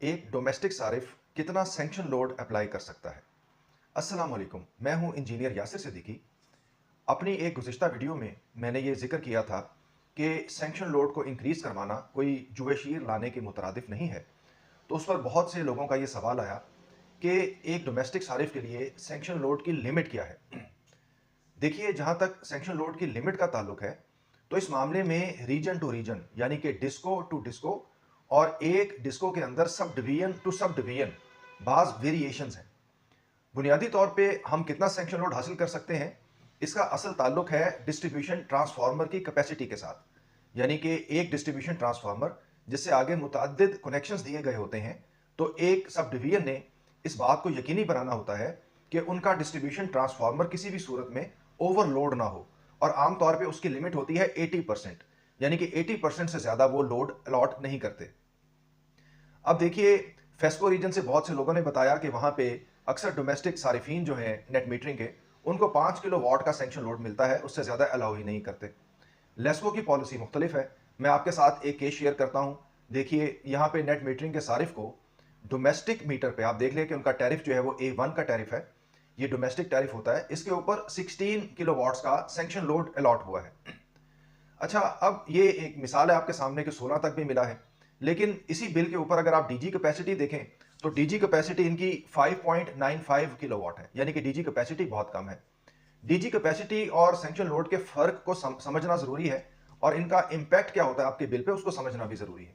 एक डोमेस्टिक सारिफ कितना sanction load apply कर सकता है। अस्सलाम वालेकुम, मैं हूं इंजीनियर यासिर सिद्दीकी। अपनी एक गुज़िश्ता वीडियो में मैंने ये जिक्र किया था कि सैंक्शन लोड को इंक्रीज़ करवाना कोई जुए-शीर लाने के मुतरादिफ नहीं है। तो उस पर बहुत से लोगों का ये सवाल आया कि एक डोमेस्टिक सारिफ के लिए सैंक्शन लोड की लिमिट क्या है। देखिए, जहां तक सैंक्शन लोड की लिमिट का ताल्लुक है, तो इस मामले में रीजन टू रीजन यानी कि डिस्को टू डिस्को और एक डिस्को के अंदर subdivision to subdivision बाज वेरिएशंस हैं। बुनियादी तौर पे हम कितना सेक्शन लोड हासिल कर सकते हैं, इसका असल ताल्लुक है डिस्ट्रीब्यूशन ट्रांसफार्मर की कैपेसिटी के साथ। यानी कि एक डिस्ट्रीब्यूशन ट्रांसफार्मर जिससे आगे मुतअद्दिद कनेक्शंस दिए गए होते हैं, तो एक सब डिवीजन ने इस बात को यकीनी बनाना होता है कि उनका डिस्ट्रीब्यूशन ट्रांसफार्मर किसी भी सूरत में ओवरलोड ना हो। और आमतौर पर उसकी लिमिट होती है 80%, यानी कि 80% से ज़्यादा वो लोड अलॉट नहीं करते। अब देखिए, फेस्को रीजन से बहुत से लोगों ने बताया कि वहां पे अक्सर डोमेस्टिक सारिफीन जो है नेट मीटरिंग के, उनको 5 किलो वाट का सेंक्शन लोड मिलता है, उससे ज़्यादा अलाउ ही नहीं करते। लेस्को की पॉलिसी मुख्तलिफ है। मैं आपके साथ एक केस शेयर करता हूं। देखिए, यहाँ पे नेट मीटरिंग के सारिफ को डोमेस्टिक मीटर पे आप देख लें कि उनका टैरिफ जो है वो A1 का टैरिफ है। ये डोमेस्टिक टैरिफ होता है। इसके ऊपर 16 किलो वाट्स का सेंक्शन लोड अलॉट हुआ है। अच्छा, अब ये एक मिसाल है आपके सामने कि 16 तक भी मिला है, लेकिन इसी बिल के ऊपर अगर आप डीजी कैपेसिटी देखें, तो डीजी कैपेसिटी इनकी 5.95 किलोवाट है, यानी कि डीजी कैपेसिटी बहुत कम है। डीजी कैपेसिटी और सेंक्शन लोड के फर्क को समझना जरूरी है, और इनका इंपैक्ट क्या होता है आपके बिल पे, उसको समझना भी जरूरी है।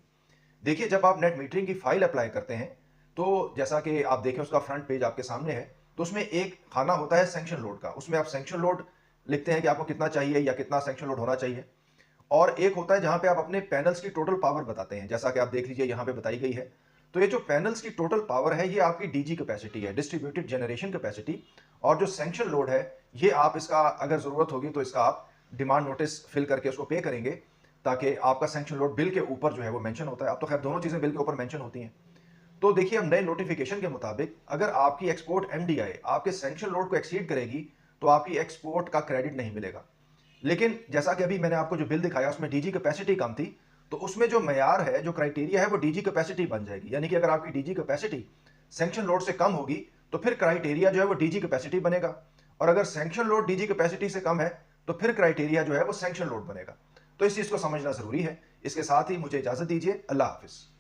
देखिए, जब आप नेट मीटरिंग की फाइल अप्लाई करते हैं, तो जैसा कि आप देखें उसका फ्रंट पेज आपके सामने है, तो उसमें एक खाना होता है सेंक्शन लोड का। उसमें आप सेंक्शन लोड लिखते हैं कि आपको कितना चाहिए या कितना सेंक्शन लोड होना चाहिए। और एक होता है जहां पे आप अपने पैनल्स की टोटल पावर बताते हैं, जैसा कि आप देख लीजिए यहां पे बताई गई है। तो ये जो पैनल्स की टोटल पावर है, ये आपकी डीजी कैपेसिटी है, डिस्ट्रीब्यूटेड जनरेशन कैपेसिटी। और जो सैंक्शन लोड है, ये आप इसका अगर जरूरत होगी तो इसका आप डिमांड नोटिस फिल करके उसको पे करेंगे, ताकि आपका सैंक्शन लोड बिल के ऊपर जो है वो मेंशन होता है। अब तो खैर दोनों चीजें बिल के ऊपर मेंशन होती हैं। तो देखिए, अब नए नोटिफिकेशन के मुताबिक अगर आपकी एक्सपोर्ट एमडीआई आपके सैंक्शन लोड को एक्सीड करेगी, तो आपकी एक्सपोर्ट का क्रेडिट नहीं मिलेगा। लेकिन जैसा कि अभी मैंने आपको जो बिल दिखाया उसमें डीजी कैपेसिटी कम थी, तो उसमें जो मयार है, जो क्राइटेरिया है, वो डीजी कैपेसिटी बन जाएगी। यानी कि अगर आपकी डीजी कैपेसिटी सैंक्शन लोड से कम होगी, तो फिर क्राइटेरिया जो है वो डीजी कैपेसिटी बनेगा। और अगर सैंक्शन लोड डीजी कैपेसिटी से कम है, तो फिर क्राइटेरिया जो है वो सैंक्शन लोड बनेगा। तो इस चीज को समझना जरूरी है। इसके साथ ही मुझे इजाजत दीजिए। अल्लाह हाफिज।